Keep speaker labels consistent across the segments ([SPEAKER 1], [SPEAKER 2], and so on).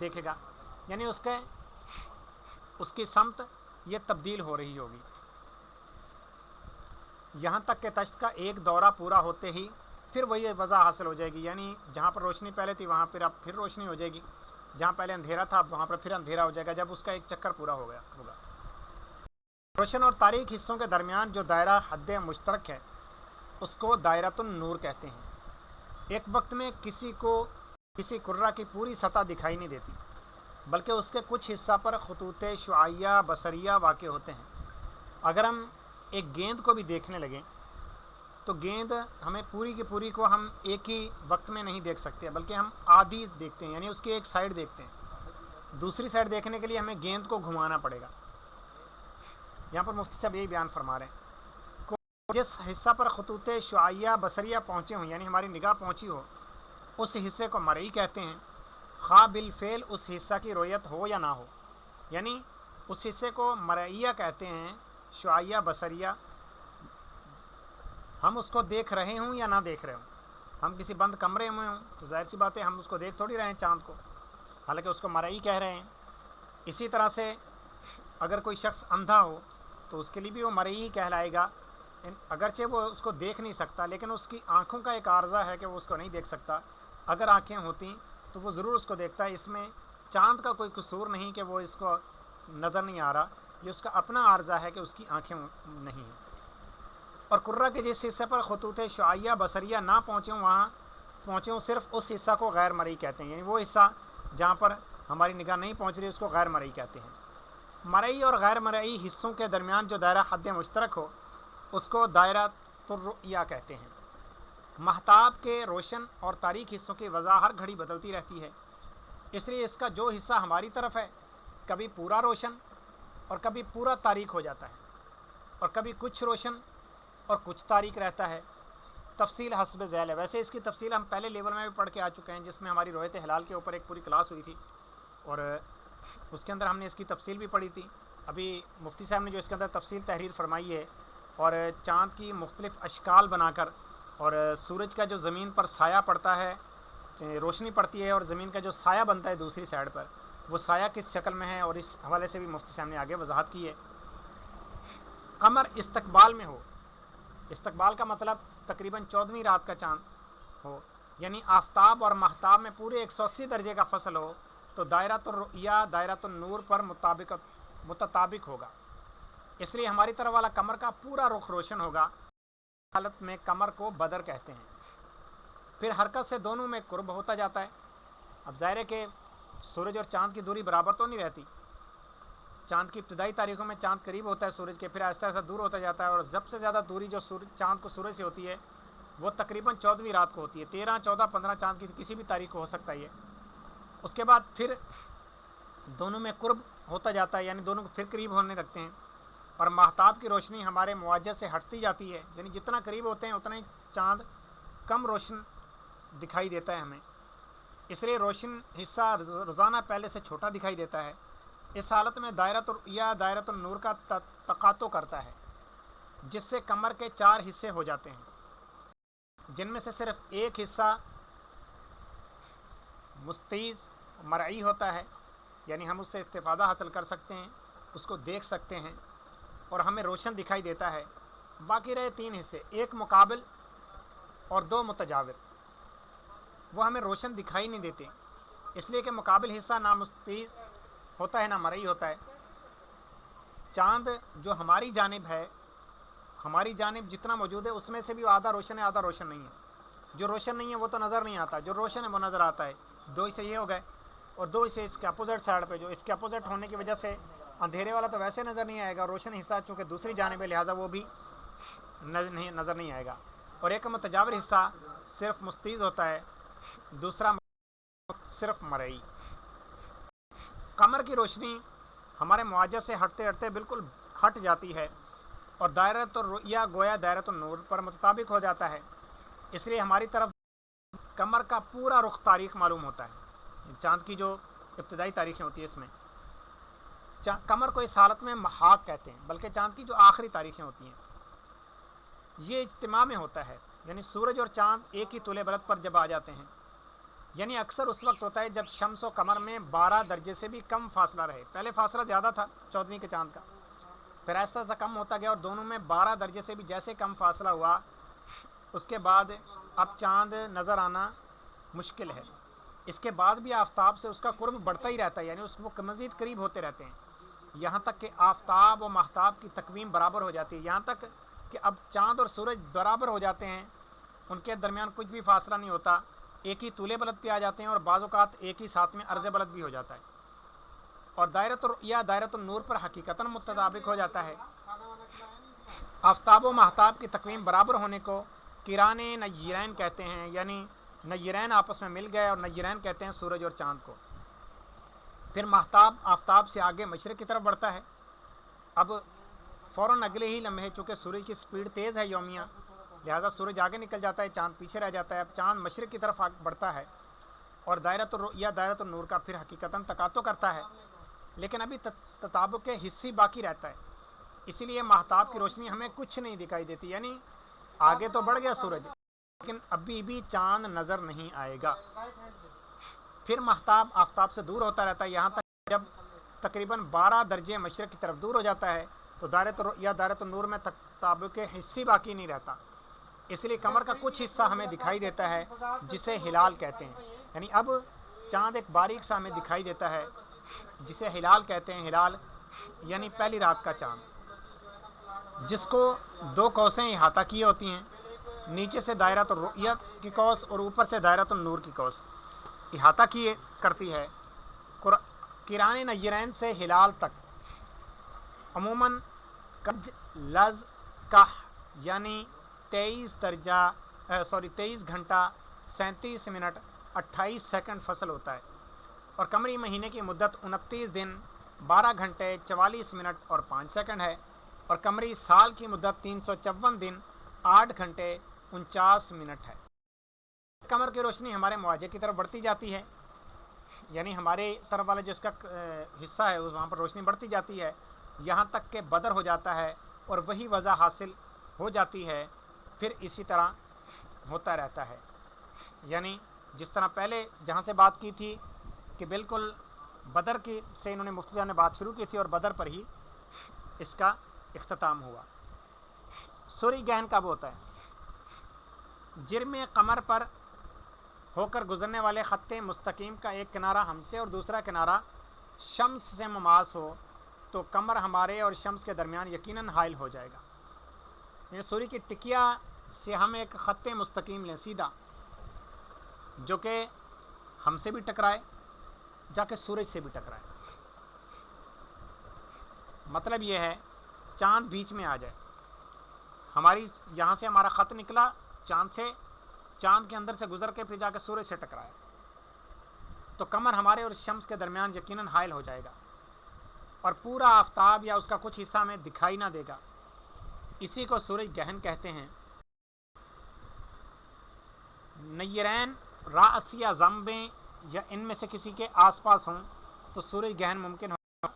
[SPEAKER 1] دیکھے گا، یعنی اس کی سمت یہ تبدیل ہو رہی ہوگی، یہاں تک کہ تشت کا ایک دورہ پورا ہوتے ہی پھر وہی وضع حاصل ہو جائے گی، یعنی جہاں پر روشنی پہلے تھی وہاں پر اب پھر روشنی ہو جائے گی، جہاں پہلے اندھیرا تھا اب وہاں پر پھر اندھیرا ہو جائے گا جب اس کا ایک چکر پورا ہو گیا ہوگا۔ روشن اور تاریک حصوں کے درمیان جو دائرہ حد مشترک ہے اس کو دائرۃ النور کہتے ہیں۔ ایک وقت میں کسی کرہ کی پوری سطح دکھائی نہیں دیتی، بلکہ اس کے کچھ حصہ پر خطوط شعاعیہ بصریہ واقع ہوتے ہیں۔ اگر ہم ایک گیند کو بھی دیکھنے لگیں تو گیند ہمیں پوری کی پوری کو ہم ایک ہی وقت میں نہیں دیکھ سکتے، بلکہ ہم آدھی دیکھتے ہیں، یعنی اس کی ایک سائڈ دیکھتے ہیں، دوسری سائڈ دیکھنے کے لیے ہمیں گیند کو گھمانا پڑے گا۔ یہاں پر مفتی صاحب یہی بیان فرما رہے ہیں، جس حصہ پر خطوط شعاعیہ بصریہ پہنچے ہوں، یعنی ہماری نگاہ پہنچی ہو، اس حصے کو مرئی کہتے ہیں، خواہ بالفعل اس حصہ کی رؤیت ہو یا نہ ہو، یعنی اس حصے کو مرئیہ کہتے ہیں، شعاعیہ بصریہ، ہم اس کو دیکھ رہے ہوں یا نہ دیکھ رہے ہوں۔ ہم کسی بند کمرے میں ہوں تو ظاہر سی بات ہے ہم اس کو دیکھ تھوڑی رہے ہیں چاند کو، حالانکہ اس کو مرئی کہہ رہے ہیں۔ اسی طرح سے اگر کوئی شخص اندھا ہو تو اس کے لیے بھی وہ مرئی ہی کہلائے گا، اگرچہ وہ اس کو دیکھ نہیں سکتا، لیکن اس کی آنکھوں کا ایک عارضہ ہے کہ وہ اس کو نہیں دیکھ سکتا۔ اگر آنکھیں ہوتی تو وہ ضرور اس کو دیکھتا ہے، اس میں چاند کا کوئی قصور نہیں کہ وہ اس کو نظر نہیں آ رہا، یہ اس کا اپنا عارضہ ہے کہ اس کی آنکھیں نہیں ہیں۔ اور کرہ کے جس حصے پر خطوط شعاعیہ بصریہ نہ پہنچے ہوں صرف اس حصہ کو غیر مرئی کہتے ہیں، یعنی وہ حصہ جہاں پر ہماری نگاہ نہیں پہنچ رہی اس کو غیر مرئی کہتے ہیں۔ مرئی اور غیر مرئی حصوں کے درمیان جو دائرہ حد مشترک ہو اس کو دائرۃ الرؤیہ کہتے ہیں۔ مہتاب کے روشن اور تاریک حصوں کی وضع ہر گھڑی بدلتی رہتی ہے، اس لیے اس کا جو حصہ ہماری طرف ہے کبھی پورا روشن اور کبھی پورا تاریک ہو جاتا ہے، اور کبھی کچھ روشن اور کچھ تاریک رہتا ہے۔ تفصیل حسب ذیل ہے، ویسے اس کی تفصیل ہم پہلے لیول میں بھی پڑھ کے آ چکے ہیں، جس میں ہماری رؤیت ہلال کے اوپر ایک پوری کلاس ہوئی تھی، اور اس کے اندر ہم نے اس کی تفصیل بھی پڑھی تھی۔ ابھی مفتی صاحب نے جو اس کے اندر تفصیل تحریر فرمائی ہے، اور چاند کی مختلف اشکال بنا کر، اور سورج کا جو زمین پر سایہ پڑتا ہے، روشنی پڑتی ہے اور زمین کا جو سایہ بنتا ہے دوسری سائڈ پر، وہ سایہ کس شکل میں ہے، اور اس حوالے سے بھی مفتی صاحب نے آگے وضاحت کی ہے۔ قمر استقبال میں ہو، استقبال کا مطلب تقریباً 14ویں رات کا چاند ہو، یعنی آفتاب اور مہتاب میں پورے 180 درجے کا فصل ہو، تو دائرۃ الرؤیہ دائرۃ النور پر متطابق ہوگا، اس لیے ہماری طرف والا قمر کا پورا رخ روشن ہوگا۔ حالت میں قمر کو بدر کہتے ہیں۔ پھر حرکت سے دونوں میں قرب ہوتا جاتا ہے۔ اب ظاہر ہے کہ سورج اور چاند کی دوری برابر تو نہیں رہتی، چاند کی ابتدائی تاریخوں میں چاند قریب ہوتا ہے سورج کے، پھر آہستہ آہستہ دور ہوتا جاتا ہے، اور سب سے زیادہ دوری جو چاند کو سورج سے ہوتی ہے وہ تقریباً 14ویں رات کو ہوتی ہے، 13، 14، 15 چاند کی کسی بھی تاریخ کو ہو سکتا ہے یہ۔ اس کے بعد پھر دونوں میں قرب ہوتا جاتا ہے، یعنی دونوں کو پھر قریب ہونے لگتے ہیں، اور مہتاب کی روشنی ہمارے مواجہ سے ہٹتی جاتی ہے، یعنی جتنا قریب ہوتے ہیں اتنا ہی چاند کم روشن دکھائی دیتا ہے ہمیں، اس لیے روشن حصہ روزانہ پہلے سے چھوٹا دکھائی دیتا ہے۔ اس حالت میں دائرۃ الرؤیہ دائرۃ النور کا تقاطع کرتا ہے، جس سے قمر کے 4 حصے ہو جاتے ہیں، جن میں سے صرف ایک حصہ مستیز مرئی ہوتا ہے، یعنی ہم اس سے استفادہ حاصل کر سکتے ہیں، اس کو دیکھ سکتے ہیں اور ہمیں روشن دکھائی دیتا ہے۔ باقی رہے 3 حصے، ایک مقابل اور 2 متجاور، وہ ہمیں روشن دکھائی نہیں دیتے، اس لیے کہ مقابل حصہ نہ مستیز ہوتا ہے نہ مرئی ہوتا ہے۔ چاند جو ہماری جانب ہے، ہماری جانب جتنا موجود ہے اس میں سے بھی آدھا روشن ہے آدھا روشن نہیں ہے، جو روشن نہیں ہے وہ تو نظر نہیں آتا، جو روشن ہے وہ نظر آتا ہے۔ 2 حصے یہ ہو گئے، اور 2 حصے اس کے اپوزٹ سائڈ پہ، جو اس کے اپوزٹ ہونے کی وجہ سے اندھیرے والا تو ویسے نظر نہیں آئے گا، روشن حصہ چونکہ دوسری جانب ہے لہٰذا وہ بھی نظر نہیں آئے گا، اور ایک متجاور حصہ صرف مستیز ہوتا ہے، دوسرا صرف مرئی۔ قمر کی روشنی ہمارے مواجہ سے ہٹتے ہٹتے بالکل ہٹ جاتی ہے، اور دائرۃ الرؤیہ گویا دائرۃ النور پر متطابق ہو جاتا ہے، اس لیے ہماری طرف قمر کا پورا رخ تاریخ معلوم ہوتا ہے۔ چاند کی جو ابتدائی تاریخیں ہوتی ہیں اس میں قمر کو اس حالت میں محاق کہتے ہیں، بلکہ چاند کی جو آخری تاریخیں ہوتی ہیں یہ اجتماع میں ہوتا ہے، یعنی سورج اور چاند ایک ہی طول بلد پر جب آ جاتے ہیں یعنی اکثر اس وقت ہوتا ہے جب شمس و قمر میں 12 درجے سے بھی کم فاصلہ رہے. پہلے فاصلہ زیادہ تھا 14ویں کے چاند کا، پھر آہستہ آہستہ کم ہوتا گیا اور دونوں میں 12 درجے سے بھی جیسے کم فاصلہ ہوا، اس کے بعد اب چاند نظر آنا مشکل ہے. اس کے بعد بھی آفتاب سے اس کا قرب بڑھتا ہی رہتا ہے، یعنی اس کو مزید قریب ہوتے رہتے ہیں، یہاں تک کہ آفتاب و ماہتاب کی تقویم برابر ہو جاتی ہے، یہاں تک کہ اب چاند اور سورج برابر ہو جاتے ہیں، ان کے درمیان کچھ بھی فاصلہ نہیں ہوتا، ایک ہی طول بلد پہ آ جاتے ہیں اور بعض اوقات ایک ہی ساتھ میں عرض بلد بھی ہو جاتا ہے، اور دائرۃ الرؤیا دائرۃ النور پر حقیقتاً متطابق ہو جاتا ہے. آفتاب و ماہتاب کی تقویم برابر ہونے کو قران نیرین کہتے ہیں، یعنی نیرین آپس میں مل گئے، اور نیرین کہتے ہیں سورج اور چاند کو. پھر ماہتاب آفتاب سے آگے مشرق کی طرف بڑھتا ہے. اب فوراً اگلے ہی لمحے چونکہ سورج کی سپیڈ تیز ہے یومیہ، لہٰذا سورج آگے نکل جاتا ہے، چاند پیچھے رہ جاتا ہے. اب چاند مشرق کی طرف بڑھتا ہے اور دائرۃ الرؤیا دائرۃ النور کا پھر حقیقتاً تقاطع کرتا ہے، لیکن ابھی تطابق کے حصی باقی رہتا ہے، اسی لیے ماہتاب کی روشنی ہمیں کچھ نہیں دکھائی دیتی. یعنی آگے تو بڑھ گیا سورج، لیکن ابھی بھی چاند نظر نہیں آئے گا. پھر ماہتاب آفتاب سے دور ہوتا رہتا ہے، یہاں تک جب تقریباً 12 درجے مشرق کی طرف دور ہو جاتا ہے تو دائرۃ الرؤیا دائرۃ النور میں تطابق کے حصی باقی نہیں رہتا. اس لیے قمر کا کچھ حصہ ہمیں دکھائی دیتا ہے جسے ہلال کہتے ہیں. یعنی اب چاند ایک باریک سا ہمیں دکھائی دیتا ہے جسے ہلال کہتے ہیں. ہلال یعنی پہلی رات کا چاند، جس کو 2 قوسیں احاطہ کی ہوتی ہیں، نیچے سے دائرۃ الرؤیا کی قوس اور اوپر سے دائرۃ النور کی قوس احاطہ کی کرتی ہے. قران نیرین سے ہلال تک عموماً کج لز کح یعنی 23 گھنٹہ 37 منٹ 28 سیکنڈ فصل ہوتا ہے، اور قمری مہینے کی مدت 29 دن 12 گھنٹے 44 منٹ اور 5 سیکنڈ ہے، اور قمری سال کی مدت 354 دن 8 گھنٹے 49 منٹ ہے. قمر کی روشنی ہمارے معاوضے کی طرف بڑھتی جاتی ہے، یعنی ہمارے طرف والا جو اس کا حصہ ہے وہاں پر روشنی بڑھتی جاتی ہے، یہاں تک کہ بدر ہو جاتا ہے اور وہی وضع حاصل ہو جاتی ہے. پھر اسی طرح ہوتا رہتا ہے، یعنی جس طرح پہلے جہاں سے بات کی تھی کہ بالکل بدر کی سے انہوں نے مفتی صاحب نے بات شروع کی تھی اور بدر پر ہی اس کا اختتام ہوا. سورج گہن کب ہوتا ہے؟ جرم قمر پر ہو کر گزرنے والے خط مستقیم کا ایک کنارہ ہم سے اور دوسرا کنارہ شمس سے مماس ہو تو قمر ہمارے اور شمس کے درمیان یقیناً حائل ہو جائے گا. یعنی سورج کی ٹکیا سے ہم ایک خط مستقیم لیں سیدھا، جو کہ ہم سے بھی ٹکرائے، جا کے سورج سے بھی ٹکرائے. مطلب یہ ہے چاند بیچ میں آ جائے، ہماری یہاں سے ہمارا خط نکلا چاند کے اندر سے گزر کے پھر جا کے سورج سے ٹکرایا تو قمر ہمارے اور شمس کے درمیان یقیناً حائل ہو جائے گا، اور پورا آفتاب یا اس کا کچھ حصہ ہمیں دکھائی نہ دے گا. اسی کو سورج گہن کہتے ہیں. نیرین راس یا زمبیں یا ان میں سے کسی کے آس پاس ہوں تو سورج گہن ممکن ہوگا،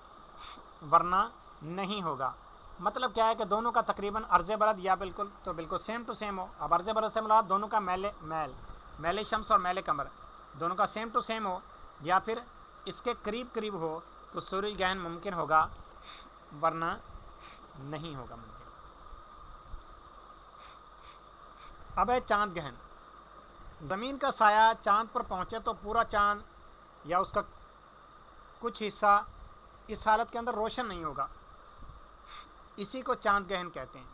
[SPEAKER 1] ورنہ نہیں ہوگا. مطلب کیا ہے کہ دونوں کا تقریباً عرض بلد یا بالکل سیم ٹو سیم ہو. اب عرض بلد سے مراد دونوں کا میل شمس اور میل قمر دونوں کا سیم ٹو سیم ہو، یا پھر اس کے قریب ہو تو سورج گہن ممکن ہوگا، ورنہ نہیں ہوگا ممکن. اب ہے چاند گہن. زمین کا سایہ چاند پر پہنچے تو پورا چاند یا اس کا کچھ حصہ اس حالت کے اندر روشن نہیں ہوگا، اسی کو چاند گہن کہتے ہیں.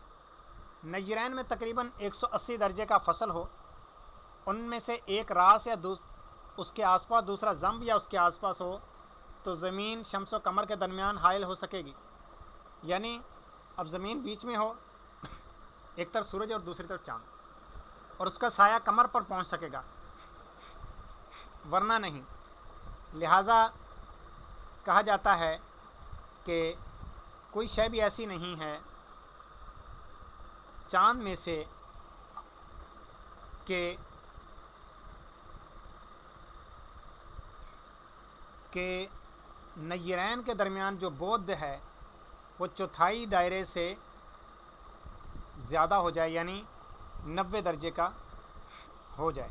[SPEAKER 1] نیرین میں تقریباً 180 درجے کا فصل ہو، ان میں سے ایک راس یا اس کے آس پاس دوسرا زمب یا اس کے آس پاس ہو تو زمین شمس و قمر کے درمیان حائل ہو سکے گی. یعنی اب زمین بیچ میں ہو، ایک طرف سورج اور دوسری طرف چاند، اور اس کا سایہ قمر پر پہنچ سکے گا، ورنہ نہیں. لہٰذا کہا جاتا ہے کہ کوئی شے بھی ایسی نہیں ہے چاند میں سے کہ نیرین کے درمیان جو بود ہے وہ چوتھائی دائرے سے زیادہ ہو جائے، یعنی 90 درجے کا ہو جائے.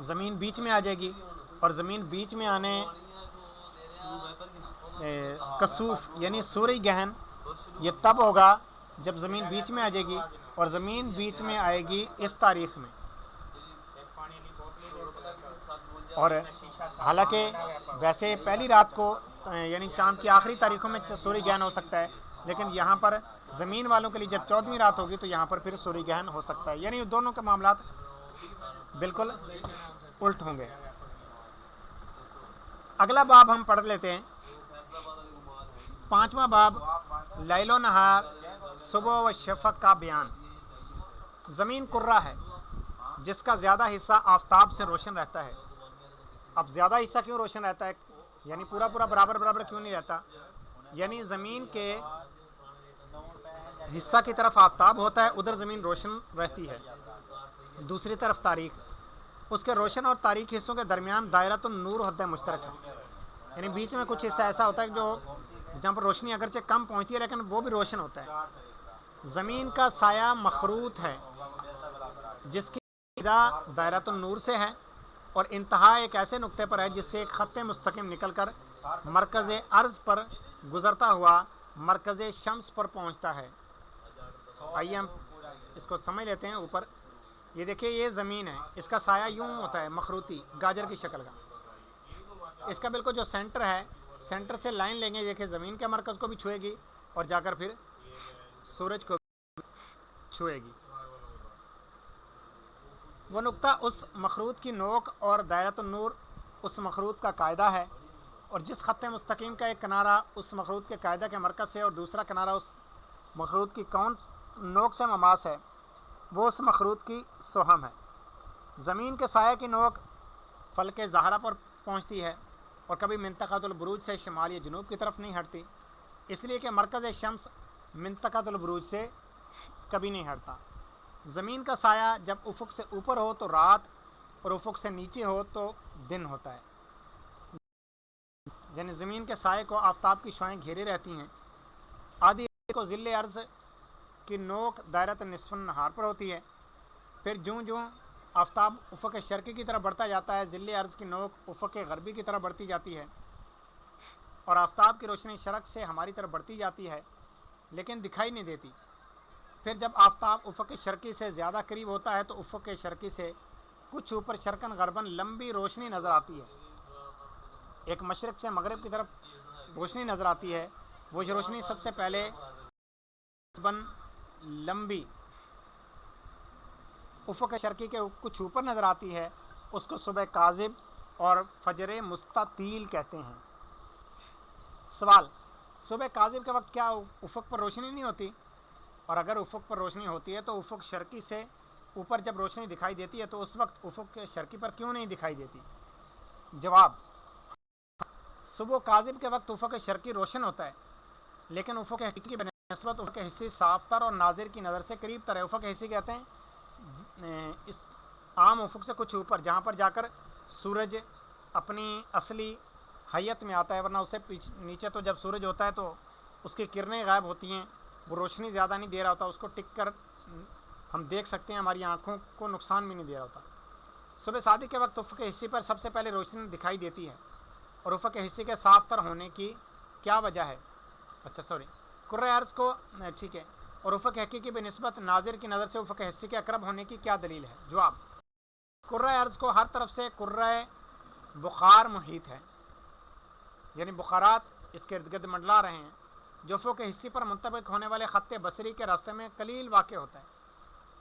[SPEAKER 1] زمین بیچ میں آ جائے گی، اور زمین بیچ میں آنے کسوف یعنی سورج گہن یہ تب ہوگا جب زمین بیچ میں آ جائے گی، اور زمین بیچ میں آئے گی اس تاریخ میں. اور حالانکہ ویسے پہلی رات کو یعنی چاند کی آخری تاریخوں میں سورج گہن ہو سکتا ہے، لیکن یہاں پر زمین والوں کے لیے جب 14ویں رات ہوگی تو یہاں پر پھر سورج گہن ہو سکتا ہے. یعنی دونوں کے معاملات بالکل الٹ ہوں گے. اگلا باب ہم پڑھ لیتے ہیں، 5واں باب، لیل و نہار، صبح و شفق کا بیان. زمین کرہ ہے جس کا زیادہ حصہ آفتاب سے روشن رہتا ہے. اب زیادہ حصہ کیوں روشن رہتا ہے؟ یعنی پورا برابر کیوں نہیں رہتا؟ یعنی زمین کے حصہ کی طرف آفتاب ہوتا ہے، ادھر زمین روشن رہتی ہے، دوسری طرف تاریک. اس کے روشن اور تاریک حصوں کے درمیان دائرۃ النور حد مشترک ہے، یعنی بیچ میں کچھ حصہ ایسا ہوتا ہے جو جہاں پر روشنی اگرچہ کم پہنچتی ہے لیکن وہ بھی روشن ہوتا ہے. زمین کا سایہ مخروط ہے جس کی ابتدا دائرۃ النور سے ہے اور انتہا ایک ایسے نقطے پر ہے جس سے ایک خط مستقیم نکل کر مرکز ارض پر گزرتا ہوا مرکز شمس پر پہنچتا ہے. آئیے ہم اس کو سمجھ لیتے ہیں. اوپر یہ دیکھیے، یہ زمین ہے، اس کا سایہ یوں ہوتا ہے مخروطی گاجر کی شکل کا. اس کا بالکل جو سینٹر ہے، سینٹر سے لائن لیں گے، دیکھیں زمین کے مرکز کو بھی چھوئے گی اور جا کر پھر سورج کو بھی چھوئے گی. وہ نقطہ اس مخروط کی نوک اور دائرۃ النور اس مخروط کا قاعدہ ہے، اور جس خط مستقیم کا ایک کنارہ اس مخروط کے قاعدہ کے مرکز سے اور دوسرا کنارہ اس مخروط کی کون نوک سے مماس ہے، وہ اس مخروط کی سہم ہے. زمین کے سایہ کی نوک فلک زہرہ پر پہنچتی ہے اور کبھی منطقۃ البروج سے شمال یا جنوب کی طرف نہیں ہٹتی، اس لیے کہ مرکز شمس منطقۃ البروج سے کبھی نہیں ہٹتا. زمین کا سایہ جب افق سے اوپر ہو تو رات اور افق سے نیچے ہو تو دن ہوتا ہے. یعنی زمین کے سائے کو آفتاب کی شعاعیں گھیرے رہتی ہیں. آدھی کو ظل عرض کی نوک دائرۃ نصف النہار پر ہوتی ہے، پھر جوں آفتاب افق شرقی کی طرف بڑھتا جاتا ہے ظل عرض کی نوک افق غربی کی طرف بڑھتی جاتی ہے، اور آفتاب کی روشنی شرق سے ہماری طرف بڑھتی جاتی ہے لیکن دکھائی نہیں دیتی. پھر جب آفتاب افق شرقی سے زیادہ قریب ہوتا ہے تو افق شرقی سے کچھ اوپر شرقاً غرباً لمبی روشنی نظر آتی ہے. ایک مشرق سے مغرب کی طرف روشنی نظر آتی ہے، وہ روشنی سب سے پہلے لمبی افق شرقی کے کچھ اوپر نظر آتی ہے، اس کو صبح کاذب اور فجر مستطیل کہتے ہیں. سوال: صبح کاذب کے وقت کیا افق پر روشنی نہیں ہوتی؟ اور اگر افق پر روشنی ہوتی ہے تو افق شرقی سے اوپر جب روشنی دکھائی دیتی ہے تو اس وقت افق شرقی پر کیوں نہیں دکھائی دیتی؟ جواب: صبح کاذب کے وقت افق شرقی روشن ہوتا ہے، لیکن افق حقیقی بنسبت افق حصی صاف تر اور ناظر کی نظر سے قریب تر ہے. افق حصی کہتے ہیں اس عام افق سے کچھ اوپر، جہاں پر جا کر سورج اپنی اصلی حیت میں آتا ہے، ورنہ اسے نیچے تو جب سورج ہوتا ہے تو اس کی کرنیں غائب ہوتی ہیں، وہ روشنی زیادہ نہیں دے رہا ہوتا، اس کو ٹک کر ہم دیکھ سکتے ہیں، ہماری آنکھوں کو نقصان بھی نہیں دے رہا ہوتا. صبح صادق کے وقت افق حصی پر سب سے پہلے روشنی دکھائی دیتی ہے، اور افق حصی کے صاف تر ہونے کی کیا وجہ ہے؟ کرۂ ارض کو ٹھیک ہے، اور افق حقیقی بنسبت ناظر کی نظر سے افق حصی کے اقرب ہونے کی کیا دلیل ہے؟ جواب: کرۂ ارض کو ہر طرف سے کرۂ بخار محیط ہے، یعنی بخارات اس کے ارد گرد منڈلا رہے ہیں، جو افق حصی پر منطبق ہونے والے خط بصری کے راستے میں قلیل واقع ہوتا ہے،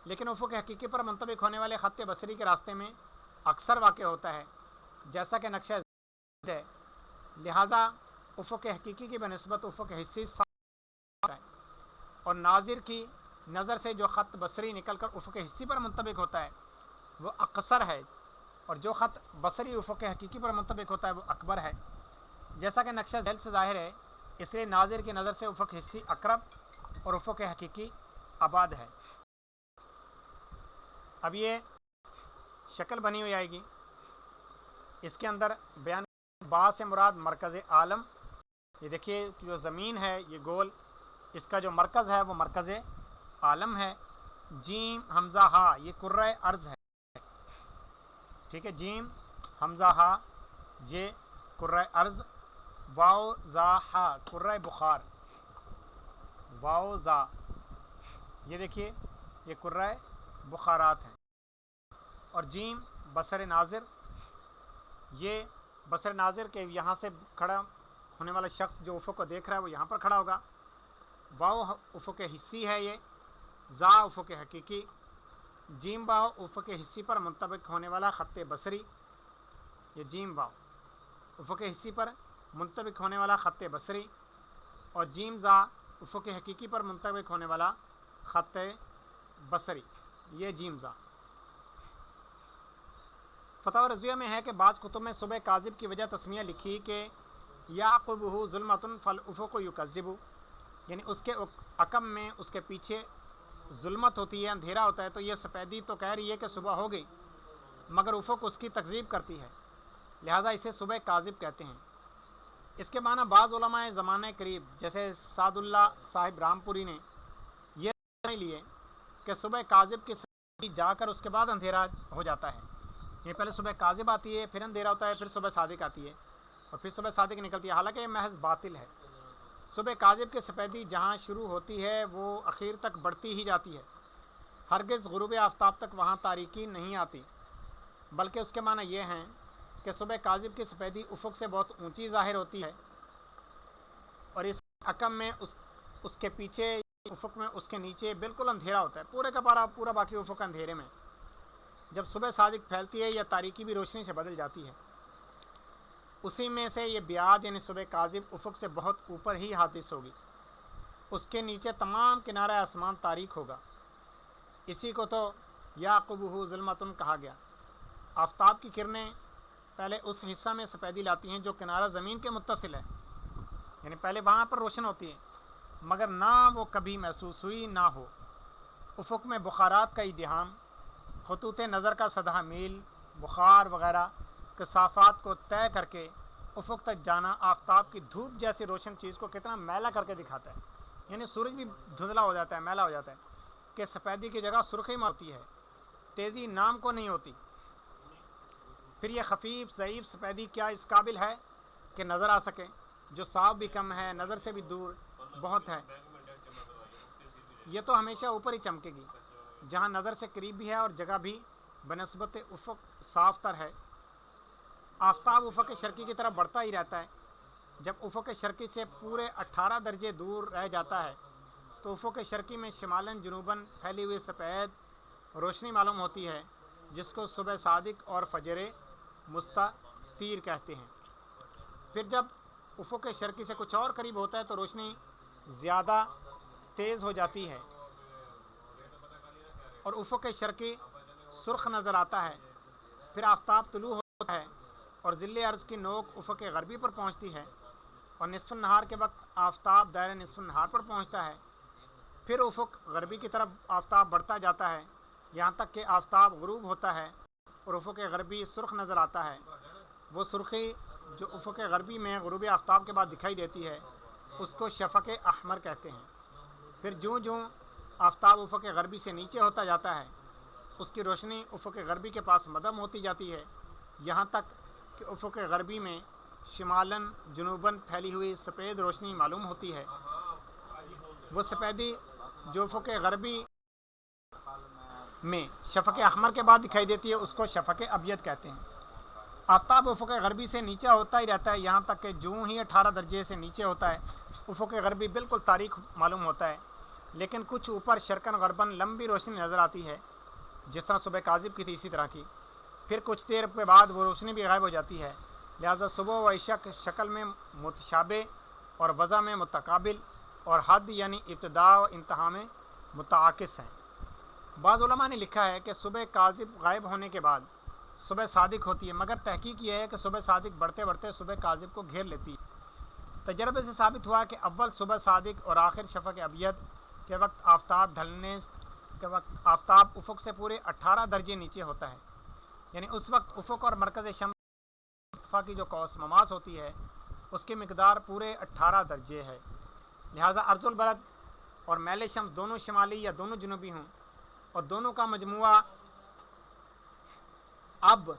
[SPEAKER 1] لیکن افق حقیقی پر منطبق ہونے والے خط بصری کے راستے میں اکثر واقع ہوتا ہے، جیسا کہ نقشہ ہے. لہذا افق حقیقی کی بنسبت افق حصی صاف ہے، اور ناظر کی نظر سے جو خط بصری نکل کر افق حصی پر منطبق ہوتا ہے وہ اقصر ہے، اور جو خط بصری افق حقیقی پر منطبق ہوتا ہے وہ اکبر ہے. جیسا کہ نقشہ ذیل سے ظاہر ہے، اس لیے ناظر کی نظر سے افق حصی اقرب اور افق حقیقی آباد ہے. اب یہ شکل بنی ہوئی آئے گی، اس کے اندر بیان با سے مراد مرکز عالم. یہ دیکھیے جو زمین ہے یہ گول، اس کا جو مرکز ہے وہ مرکز عالم ہے. جیم حمزہ ہا یہ کرۂ ارض ہے. ٹھیک ہے، جیم حمزہ ہا، یہ قرۂ ارض، واو زا ہا قرۂ بخار، واو زا، یہ دیکھیے یہ قرۂ بخارات ہیں، اور جیم بصر ناظر، یہ بصر ناظر کے یہاں سے کھڑا ہونے والا شخص جو افق کو دیکھ رہا ہے وہ یہاں پر کھڑا ہوگا، واو افق حصی ہے، یہ زا افق حقیقی، جیم واو افق حصی پر منطبق ہونے والا خط بصری، یہ جیم واو افق حصی پر منطبق ہونے والا خط بصری، اور جیم زا افق حقیقی پر منطبق ہونے والا خط بصری، یہ جیم زا۔ فتح رضویہ میں ہے کہ بعض کتب میں صبح کاذب کی وجہ تسمیہ لکھی کہ یعقبہ ظلمۃ فالافق یکذب، یعنی اس کے عقب میں اس کے پیچھے ظلمت ہوتی ہے، اندھیرا ہوتا ہے، تو یہ سپیدی تو کہہ رہی ہے کہ صبح ہو گئی مگر افق اس کی تکذیب کرتی ہے، لہٰذا اسے صبح کاذب کہتے ہیں۔ اس کے معنی بعض علماء زمانہ قریب جیسے سعد اللہ صاحب رامپوری نے یہ سمجھ لیے کہ صبح کاذب کی سپیدی جا کر اس کے بعد اندھیرا ہو جاتا ہے، یہ پہلے صبح کاذب آتی ہے، پھر اندھیرا ہوتا ہے، پھر صبح صادق آتی ہے، اور پھر صبح صادق نکلتی ہے، حالانکہ یہ محض باطل ہے۔ صبح کاذب کی سپیدی جہاں شروع ہوتی ہے وہ اخیر تک بڑھتی ہی جاتی ہے، ہرگز غروب آفتاب تک وہاں تاریکی نہیں آتی، بلکہ اس کے معنی یہ ہیں کہ صبح کاذب کی سپیدی افق سے بہت اونچی ظاہر ہوتی ہے، اور اس عقب میں اس کے پیچھے افق میں اس کے نیچے بالکل اندھیرا ہوتا ہے، پورے کا پورا باقی افق اندھیرے میں۔ جب صبح صادق پھیلتی ہے یا تاریکی بھی روشنی سے بدل جاتی ہے، اسی میں سے یہ بیاد یعنی صبح کاذب افق سے بہت اوپر ہی حادث ہوگی، اس کے نیچے تمام کنارہ آسمان تاریک ہوگا، اسی کو تو یعقبہ ظلمۃ کہا گیا۔ آفتاب کی کرنیں پہلے اس حصہ میں سپیدی لاتی ہیں جو کنارہ زمین کے متصل ہے، یعنی پہلے وہاں پر روشن ہوتی ہے مگر نہ وہ کبھی محسوس ہوئی نہ ہو۔ افق میں بخارات کا ازدحام، خطوط نظر کا 100 میل بخار وغیرہ کثافات کو طے کر کے افق تک جانا آفتاب کی دھوپ جیسی روشن چیز کو کتنا میلا کر کے دکھاتا ہے، یعنی سورج بھی دھندلا ہو جاتا ہے، میلا ہو جاتا ہے کہ سفیدی کی جگہ سرخی میں ہوتی ہے، تیزی نام کو نہیں ہوتی۔ پھر یہ خفیف ضعیف سفیدی کیا اس قابل ہے کہ نظر آ سکے، جو صاف بھی کم ہے، نظر سے بھی دور بہت ہے، یہ تو ہمیشہ اوپر ہی چمکے گی، جہاں نظر سے قریب بھی ہے اور جگہ بھی بنسبت افق صاف تر ہے۔ آفتاب افق شرقی کی طرف بڑھتا ہی رہتا ہے، جب افق شرقی سے پورے 18 درجے دور رہ جاتا ہے تو افق شرقی میں شمالاً جنوباً پھیلی ہوئی سفید روشنی معلوم ہوتی ہے، جس کو صبح صادق اور فجر مستطیر کہتے ہیں۔ پھر جب افق شرقی سے کچھ اور قریب ہوتا ہے تو روشنی زیادہ تیز ہو جاتی ہے اور افق شرقی سرخ نظر آتا ہے، پھر آفتاب طلوع ہوتا ہے اور ظل عرض کی نوک افق غربی پر پہنچتی ہے، اور نصف النہار کے وقت آفتاب دائرہ نصف النہار پر پہنچتا ہے، پھر افق غربی کی طرف آفتاب بڑھتا جاتا ہے یہاں تک کہ آفتاب غروب ہوتا ہے اور افق غربی سرخ نظر آتا ہے۔ وہ سرخی جو افق غربی میں غروب آفتاب کے بعد دکھائی دیتی ہے اس کو شفق احمر کہتے ہیں۔ پھر جوں جوں آفتاب افق غربی سے نیچے ہوتا جاتا ہے اس کی روشنی افق غربی کے پاس مدھم ہوتی جاتی ہے، یہاں تک کہ افق غربی میں شمالاً جنوباً پھیلی ہوئی سفید روشنی معلوم ہوتی ہے۔ وہ سفیدی جو افق غربی میں شفق احمر کے بعد دکھائی دیتی ہے اس کو شفق ابیض کہتے ہیں۔ آفتاب افق غربی سے نیچے ہوتا ہی رہتا ہے یہاں تک کہ جوں ہی 18 درجے سے نیچے ہوتا ہے افق غربی بالکل تاریک معلوم ہوتا ہے، لیکن کچھ اوپر شرقاً غرباً لمبی روشنی نظر آتی ہے، جس طرح صبح کاذب کی تھی اسی طرح کی۔ پھر کچھ دیر کے بعد وہ روشنی بھی غائب ہو جاتی ہے، لہٰذا صبح و عشاء شکل میں متشابہ اور وضع میں متقابل اور حد یعنی ابتدا و انتہا میں متعاکس ہیں۔ بعض علماء نے لکھا ہے کہ صبح کاذب غائب ہونے کے بعد صبح صادق ہوتی ہے، مگر تحقیق یہ ہے کہ صبح صادق بڑھتے بڑھتے صبح کاذب کو گھیر لیتی ہے۔ تجربے سے ثابت ہوا کہ اول صبح صادق اور آخر شفق ابیض کے وقت آفتاب ڈھلنے کے وقت آفتاب افق سے پورے 18 درجے نیچے ہوتا ہے، یعنی اس وقت افق اور مرکز شمس ارتفاع کی جو قوس مماس ہوتی ہے اس کی مقدار پورے 18 درجے ہے، لہٰذا عرض البلد اور میل شمس دونوں شمالی یا دونوں جنوبی ہوں اور دونوں کا مجموعہ اب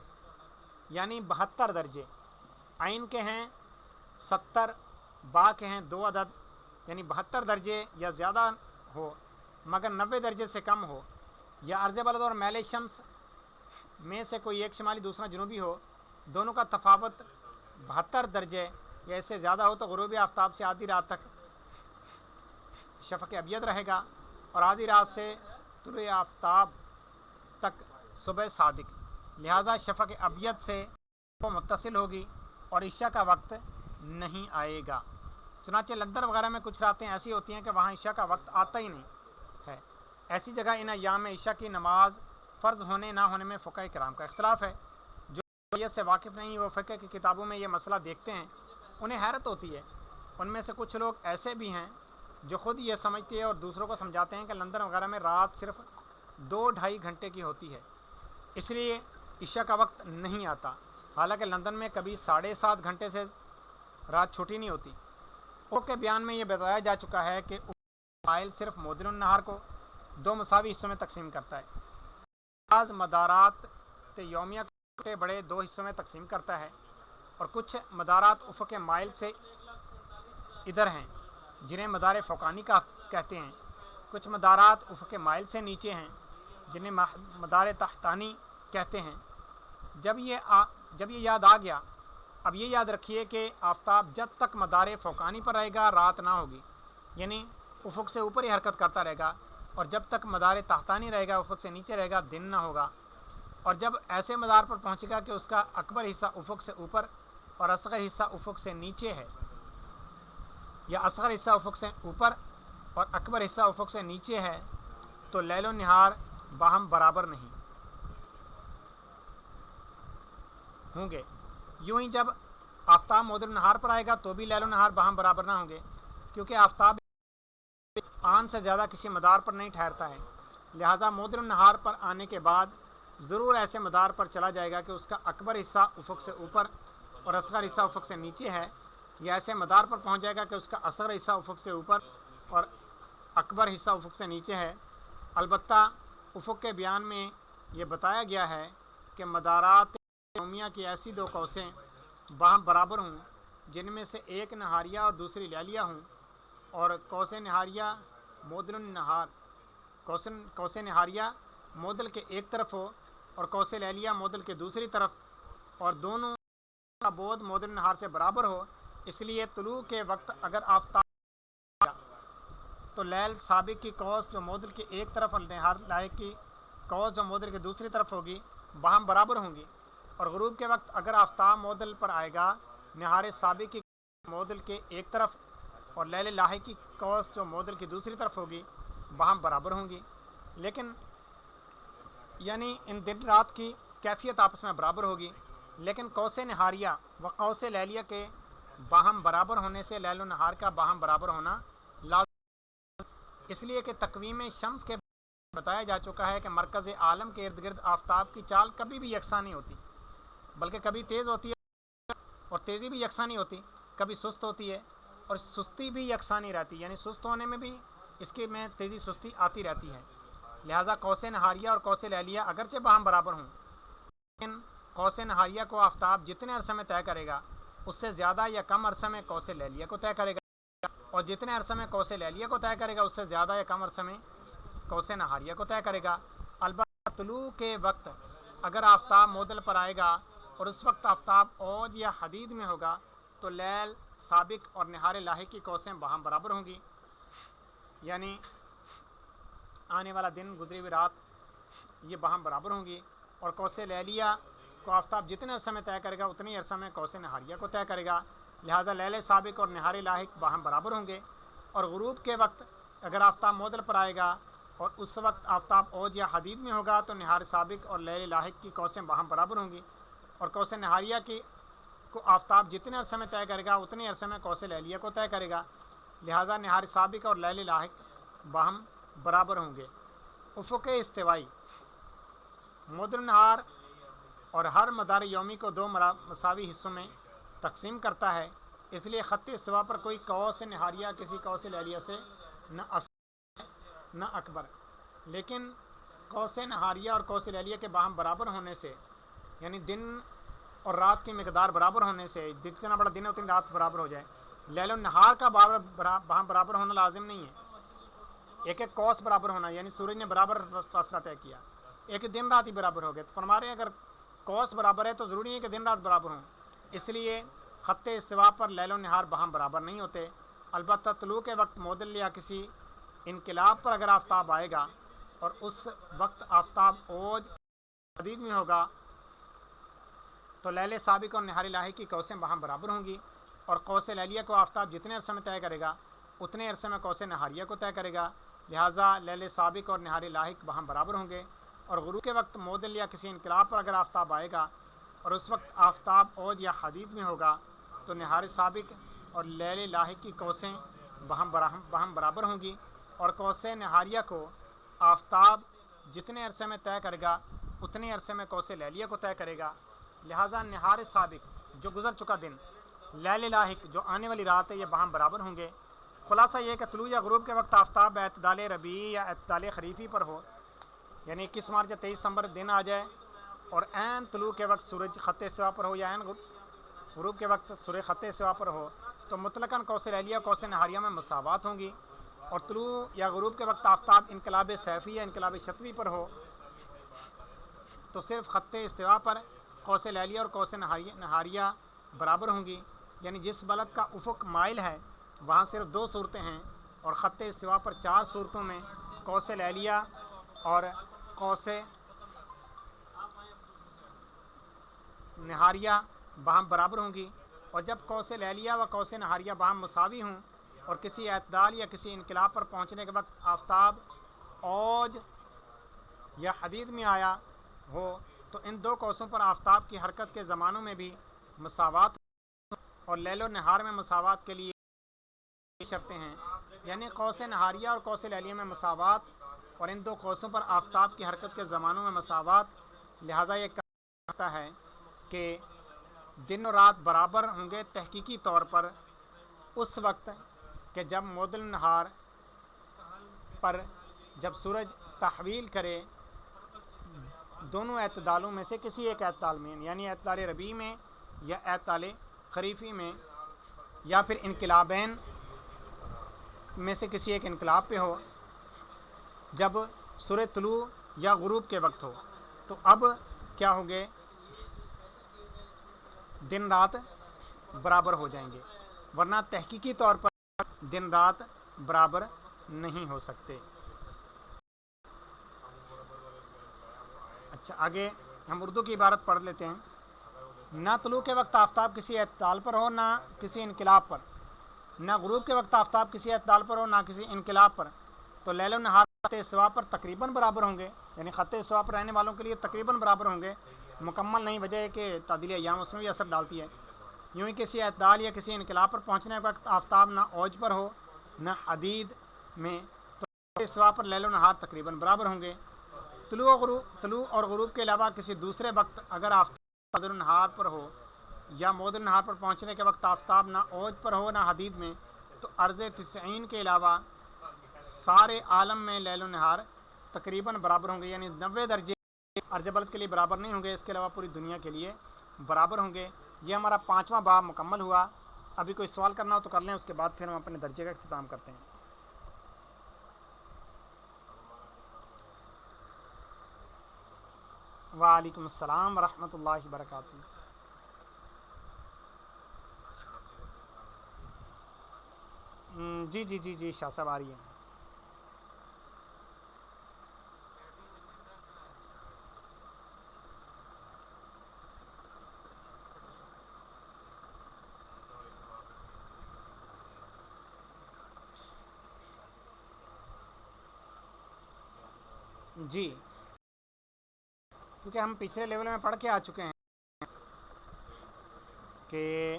[SPEAKER 1] یعنی 72 درجے عین کے ہیں 70، با کے ہیں 2 عدد، یعنی 72 درجے یا زیادہ ہو مگر 90 درجے سے کم ہو، یا عرض بلد اور میل شمس میں سے کوئی ایک شمالی دوسرا جنوبی ہو، دونوں کا تفاوت 72 درجے یا اس سے زیادہ ہو، تو غروب آفتاب سے آدھی رات تک شفق ابیض رہے گا، اور آدھی رات سے طلوع آفتاب تک صبح صادق، لہذا شفق ابیض سے وہ متصل ہوگی اور عشاء کا وقت نہیں آئے گا۔ چنانچہ لندن وغیرہ میں کچھ راتیں ایسی ہوتی ہیں کہ وہاں عشاء کا وقت آتا ہی نہیں ہے، ایسی جگہ ان ایام میں عشاء کی نماز فرض ہونے نہ ہونے میں فقہ کرام کا اختلاف ہے۔ جو شریعت سے واقف نہیں وہ فقہ کی کتابوں میں یہ مسئلہ دیکھتے ہیں، انہیں حیرت ہوتی ہے۔ ان میں سے کچھ لوگ ایسے بھی ہیں جو خود یہ سمجھتے ہیں اور دوسروں کو سمجھاتے ہیں کہ لندن وغیرہ میں رات صرف 2-2.5 گھنٹے کی ہوتی ہے، اس لیے عشاء کا وقت نہیں آتا، حالانکہ لندن میں کبھی 7.5 گھنٹے سے رات چھوٹی نہیں ہوتی۔ او کے بیان میں یہ بتایا جا چکا ہے کہ مائل صرف معدل النہار کو 2 مساوی حصوں میں تقسیم کرتا ہے، بعض مدارات یومیہ کو بڑے 2 حصوں میں تقسیم کرتا ہے، اور کچھ مدارات افق مائل سے ادھر ہیں جنہیں مدار فوقانی کا کہتے ہیں، کچھ مدارات افق مائل سے نیچے ہیں جنہیں مدار تحتانی کہتے ہیں۔ جب یہ یاد آ گیا، اب یہ یاد رکھیے کہ آفتاب جب تک مدار فوقانی پر رہے گا رات نہ ہوگی، یعنی افق سے اوپر ہی حرکت کرتا رہے گا، اور جب تک مدار تحتانی رہے گا افق سے نیچے رہے گا دن نہ ہوگا، اور جب ایسے مدار پر پہنچے گا کہ اس کا اکبر حصہ افق سے اوپر اور اصغر حصہ افق سے نیچے ہے، یا اصغر حصہ افق سے اوپر اور اکبر حصہ افق سے نیچے ہے، تو لیل و نہار باہم برابر نہیں ہوں گے۔ یوں ہی جب آفتاب معدل النہار پر آئے گا تو بھی لیل و نہار باہم برابر نہ ہوں گے، کیونکہ آفتاب آن سے زیادہ کسی مدار پر نہیں ٹھہرتا ہے، لہٰذا معدل النہار پر آنے کے بعد ضرور ایسے مدار پر چلا جائے گا کہ اس کا اکبر حصہ افق سے اوپر اور اصغر حصہ افق سے نیچے ہے، یا ایسے مدار پر پہنچ جائے گا کہ اس کا اصغر حصہ افق سے اوپر اور اکبر حصہ افق سے نیچے ہے۔ البتہ افق کے بیان میں یہ بتایا گیا ہے کہ مدارات یومیہ کی ایسی 2 قوسیں باہم برابر ہوں جن میں سے ایک نہاریہ اور دوسری لیلیہ ہوں، اور قوس نہاریہ معدل النہار قوس نہاریہ معدل کے ایک طرف ہو اور قوس لیلیہ معدل کے دوسری طرف، اور دونوں کا بعد معدل النہار سے برابر ہو۔ اس لیے طلوع کے وقت اگر آفتاب تو لیل سابق کی قوس جو معدل کے ایک طرف اور نہار لاحق کی قوس جو معدل کے دوسری طرف ہوگی باہم برابر ہوں گی، اور غروب کے وقت اگر آفتاب معدل پر آئے گا نہار سابق کی معدل کے ایک طرف اور لیل لاحق کی قوس جو معدل کی دوسری طرف ہوگی باہم برابر ہوں گی، لیکن یعنی ان دن رات کی کیفیت آپس میں برابر ہوگی، لیکن قوس نہاریہ و قوس لیلیہ کے باہم برابر ہونے سے لیل و نہار کا باہم برابر ہونا لازم، اس لیے کہ تقویم شمس کے بتایا جا چکا ہے کہ مرکز عالم کے ارد گرد آفتاب کی چال کبھی بھی یکساں نہیں ہوتی، بلکہ کبھی تیز ہوتی ہے اور تیزی بھی یکساں نہیں ہوتی، کبھی سست ہوتی ہے اور سستی بھی یکساں نہیں رہتی، یعنی سست ہونے میں بھی اس کے میں تیزی سستی آتی رہتی ہے۔ لہٰذا قوس نہاریہ اور قوس لیلیہ اگرچہ باہم برابر ہوں، لیکن قوس نہاریہ کو آفتاب جتنے عرصے میں طے کرے گا اس سے زیادہ یا کم عرصے میں قوس لیلیہ کو طے کرے گا، اور جتنے عرصے میں قوس لیلیہ کو طے کرے گا اس سے زیادہ یا کم عرصے میں قوس نہاریہ کو طے کرے گا۔ البتہ طلوع کے وقت اگر آفتاب معدل پر آئے گا اور اس وقت آفتاب اوج یا حدید میں ہوگا تو لیل سابق اور نہار لاحق کی قوسیں باہم برابر ہوں گی، یعنی آنے والا دن گزری ہوئی رات یہ باہم برابر ہوں گی، اور قوس لیلیہ کو آفتاب جتنے عرصے میں طے کرے گا اتنی عرصہ میں قوس نہاریہ کو طے کرے گا، لہٰذا لیل سابق اور نہار لاحق باہم برابر ہوں گے۔ اور غروب کے وقت اگر آفتاب معدل پر آئے گا اور اس وقت آفتاب اوج یا حدید میں ہوگا تو نہار سابق اور لیل لاحق کی قوسیں باہم برابر ہوں گی، اور قوس نہاریہ کی کو آفتاب جتنے عرصے میں طے کرے گا اتنے عرصے میں قوس لیلیہ کو طے کرے گا، لہٰذا نہار سابق اور لیل لاحق باہم برابر ہوں گے۔ افق استوائی معدل النہار اور ہر مدار یومی کو 2 مساوی حصوں میں تقسیم کرتا ہے، اس لیے خط استوا پر کوئی قوس نہاریہ کسی قوس لیلیہ سے نہ اصغر نہ اکبر، لیکن قوس نہاریہ اور قوس لیلیہ کے باہم برابر ہونے سے، یعنی دن اور رات کی مقدار برابر ہونے سے، جتنا بڑا دن ہے اتنی رات برابر ہو جائے. لیل و نہار کا وہاں برابر ہونا لازم نہیں ہے. ایک ایک کوس برابر ہونا، یعنی سورج نے برابر فاصلہ طے کیا، ایک دن رات ہی برابر ہو گئے. تو فرما رہے ہیں اگر کوس برابر ہے تو ضروری ہے کہ دن رات برابر ہوں. اس لیے خط استوا پر لیل و نہار باہم برابر نہیں ہوتے. البتہ طلوع کے وقت معدل یا کسی انقلاب پر اگر آفتاب آئے گا اور اس وقت آفتاب اوج حدید میں ہوگا تو لیل سابق اور نہار لاحق کی قوسیں باہم برابر ہوں گی، اور قوس لیلیہ کو آفتاب جتنے عرصے میں طے کرے گا اتنے عرصے میں قوس نہاریہ کو طے کرے گا. لہٰذا لیل سابق اور نہار لاحق باہم برابر ہوں گے. اور غروب کے وقت معدل یا کسی انقلاب پر اگر آفتاب آئے گا اور اس وقت آفتاب اوج یا حدید میں ہوگا تو نہار سابق اور لیل لاحق کی قوسیں باہم برابر ہوں گی، اور قوس نہاریہ کو آفتاب جتنے عرصے میں طے کرے گا اتنے عرصے میں قوس لیلیہ کو طے کرے گا. لہٰذا نہار سابق جو گزر چکا دن، لیل لاحق جو آنے والی رات ہے، یہ باہم برابر ہوں گے. خلاصہ یہ کہ طلوع یا غروب کے وقت آفتاب اعتدال ربیعی یا اعتدال خریفی پر ہو، یعنی 21 مارچ یا 23 ستمبر دن آ جائے اور عین طلوع کے وقت سورج خط استوا پر ہو یا عین غروب کے وقت سورج خط استوا پر ہو، تو مطلقاً قوس لیلیہ قوس نہاریہ میں مساوات ہوں گی. اور طلوع یا غروب کے وقت آفتاب انقلاب سیفی یا انقلاب شتوی پر ہو تو صرف خط استوا پر قوس لیلیہ اور قوس نہاریہ برابر ہوں گی. یعنی جس بلد کا افق مائل ہے وہاں صرف 2 صورتیں ہیں، اور خط استوا پر 4 صورتوں میں قوس لیلیہ اور قوس نہاریہ باہم برابر ہوں گی. اور جب قوس لیلیہ و قوس نہاریہ باہم مساوی ہوں اور کسی اعتدال یا کسی انقلاب پر پہنچنے کے وقت آفتاب اوج یا حدید میں آیا ہو تو ان 2 قوسوں پر آفتاب کی حرکت کے زمانوں میں بھی مساوات اور لیل و نہار میں مساوات کے لیے شرطیں ہیں. یعنی قوس نہاریہ اور قوس لیلیہ میں مساوات اور ان 2 قوسوں پر آفتاب کی حرکت کے زمانوں میں مساوات. لہٰذا یہ کہا جاتا ہے کہ دن و رات برابر ہوں گے تحقیقی طور پر اس وقت کہ جب معدل نہار پر جب سورج تحویل کرے دونوں اعتدالوں میں سے کسی ایک اعتدال میں، یعنی اعتدال ربیع میں یا اعتدال خریفی میں، یا پھر انقلابین میں سے کسی ایک انقلاب پہ ہو، جب سورج طلوع یا غروب کے وقت ہو تو اب کیا ہوگے، دن رات برابر ہو جائیں گے، ورنہ تحقیقی طور پر دن رات برابر نہیں ہو سکتے. اچھا آگے ہم اردو کی عبارت پڑھ لیتے ہیں. نہ طلوع کے وقت آفتاب کسی اعتدال پر ہو نہ کسی انقلاب پر، نہ غروب کے وقت آفتاب کسی اعتدال پر ہو نہ کسی انقلاب پر، تو لیل و نہار خط استوا پر تقریباً برابر ہوں گے. یعنی خط استوا پر رہنے والوں کے لیے تقریباً برابر ہوں گے، مکمل نہیں. وجہ ہے کہ تعدیل ایام اس میں بھی اثر ڈالتی ہے. یوں ہی کسی اعتدال یا کسی انقلاب پر پہنچنے کے وقت آفتاب نہ اوج پر ہو نہ حدید میں تو خط استوا پر لیل و نہار تقریباً برابر ہوں گے. طلوع اور غروب کے علاوہ کسی دوسرے وقت اگر آفتاب معدل نہار پر ہو یا معدل نہار پر پہنچنے کے وقت آفتاب نہ اوج پر ہو نہ حدید میں تو عرض 90 کے علاوہ سارے عالم میں لیل و نہار تقریباً برابر ہوں گے. یعنی 90 درجے عرض بلد کے لیے برابر نہیں ہوں گے، اس کے علاوہ پوری دنیا کے لیے برابر ہوں گے. یہ ہمارا 5واں باب مکمل ہوا. ابھی کوئی سوال کرنا ہو تو کر لیں، اس کے بعد پھر ہم اپنے درجے کا اختتام کرتے ہیں. وعلیکم السلام ورحمۃ اللہ وبرکاتہ. جی جی جی جی شاہ صاحب آ رہی ہے. جی کیونکہ ہم پچھلے لیول میں پڑھ کے آ چکے ہیں کہ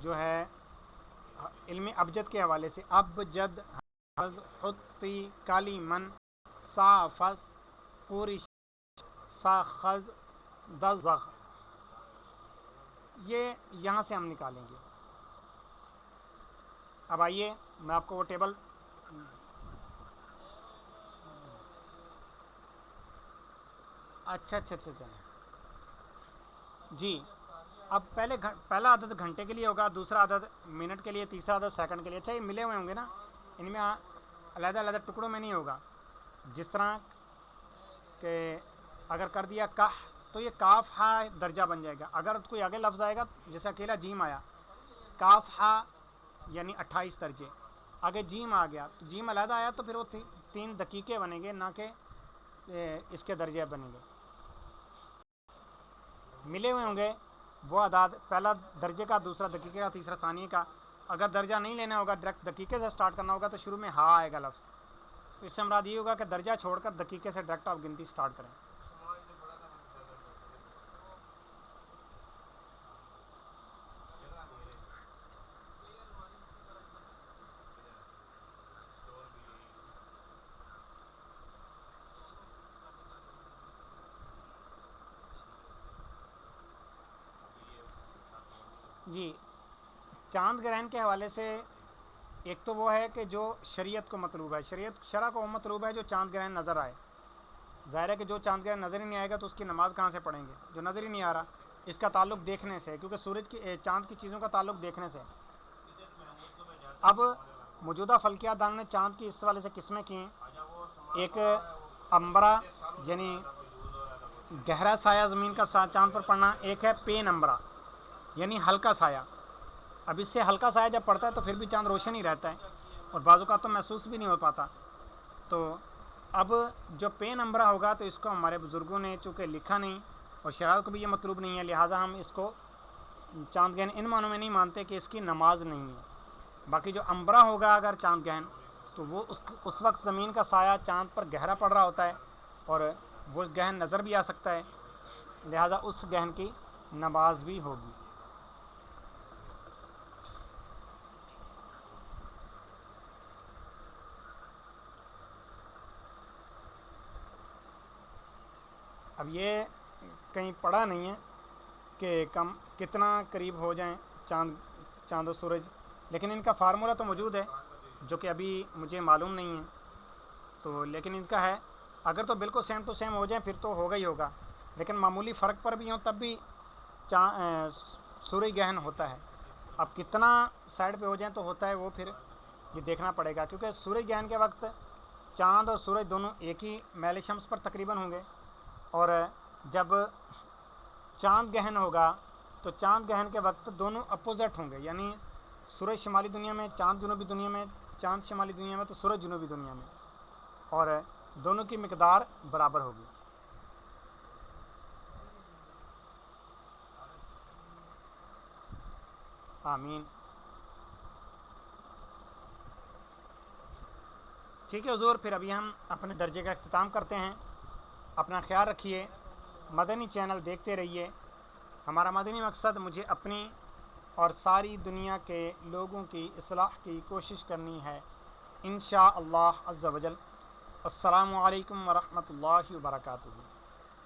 [SPEAKER 1] جو ہے علم ابجد کے حوالے سے ابجد حز حتی کالی من سا فس پوری سا خز دزغ، یہ یہاں سے ہم نکالیں گے. اب آئیے میں آپ کو وہ ٹیبل اچھا جی اب پہلا عدد گھنٹے کے لیے ہوگا، دوسرا عدد منٹ کے لیے، تیسرا عدد سیکنڈ کے لیے. اچھا یہ ملے ہوئے ہوں گے نا، ان میں علیحدہ علیحدہ ٹکڑوں میں نہیں ہوگا. جس طرح کہ اگر کر دیا کاف تو یہ کاف ہا درجہ بن جائے گا. اگر کوئی آگے لفظ آئے گا جیسے اکیلا جیم آیا، کاف ہا یعنی 28 درجے. آگے جیم آ گیا تو جیم علیحدہ آیا تو پھر وہ 3 دقیقے بنیں گے، نہ کہ اس کے درجے بنیں گے. ملے ہوئے ہوں گے وہ اعداد، پہلا درجے کا، دوسرا دقیقے کا، تیسرا ثانیے کا. اگر درجہ نہیں لینا ہوگا، ڈائریکٹ دقیقے سے سٹارٹ کرنا ہوگا تو شروع میں ہا آئے گا لفظ. تو اس سے مراد یہ ہوگا کہ درجہ چھوڑ کر دقیقے سے ڈائریکٹ آپ گنتی سٹارٹ کریں. جی چاند گرہن کے حوالے سے ایک تو وہ ہے کہ جو شریعت کو مطلوب ہے، شرع کو مطلوب ہے جو چاند گرہن نظر آئے. ظاہر ہے کہ جو چاند گرہن نظر ہی نہیں آئے گا تو اس کی نماز کہاں سے پڑھیں گے جو نظر ہی نہیں آ رہا. اس کا تعلق دیکھنے سے، کیونکہ سورج کی چاند کی چیزوں کا تعلق دیکھنے سے. اب موجودہ فلکیات دانوں نے چاند کی اس والے سے قسمیں کی ہیں. ایک امبرا یعنی گہرا سایہ زمین کا چاند پر پڑنا، ایک ہے پین امبرا یعنی ہلکا سایہ. اب اس سے ہلکا سایہ جب پڑتا ہے تو پھر بھی چاند روشن ہی رہتا ہے اور بعض اوقات تو محسوس بھی نہیں ہو پاتا. تو اب جو پین امبرا ہوگا تو اس کو ہمارے بزرگوں نے چونکہ لکھا نہیں اور شرائع کو بھی یہ مطلوب نہیں ہے، لہٰذا ہم اس کو چاند گہن ان معنوں میں نہیں مانتے کہ اس کی نماز نہیں ہے. باقی جو امبرا ہوگا اگر چاند گہن تو وہ اس وقت زمین کا سایہ چاند پر گہرا پڑ رہا ہوتا ہے اور وہ گہن نظر بھی آ سکتا ہے، لہٰذا اس گہن کی نماز بھی ہوگی. اب یہ کہیں پڑھا نہیں ہے کہ کتنا قریب ہو جائیں چاند و سورج، لیکن ان کا فارمولہ تو موجود ہے جو کہ ابھی مجھے معلوم نہیں ہے. تو لیکن ان کا ہے اگر تو بالکل سیم ٹو سیم ہو جائیں پھر تو ہوگا ہی ہوگا، لیکن معمولی فرق پر بھی ہوں تب بھی سورج گہن ہوتا ہے. اب کتنا سائڈ پہ ہو جائیں تو ہوتا ہے وہ پھر یہ دیکھنا پڑے گا، کیونکہ سورج گہن کے وقت چاند اور سورج دونوں ایک ہی میل شمس پر تقریباً ہوں گے، اور جب چاند گہن ہوگا تو چاند گہن کے وقت دونوں اپوزٹ ہوں گے، یعنی سورج شمالی دنیا میں، چاند جنوبی دنیا میں. چاند شمالی دنیا میں تو سورج جنوبی دنیا میں، اور دونوں کی مقدار برابر ہوگی. آمین. ٹھیک ہے حضور، پھر ابھی ہم اپنے درجے کا اختتام کرتے ہیں. اپنا خیال رکھیے، مدنی چینل دیکھتے رہیے. ہمارا مدنی مقصد مجھے اپنی اور ساری دنیا کے لوگوں کی اصلاح کی کوشش کرنی ہے انشاء اللہ عز و جل. السلام علیکم ورحمۃ اللہ وبرکاتہ.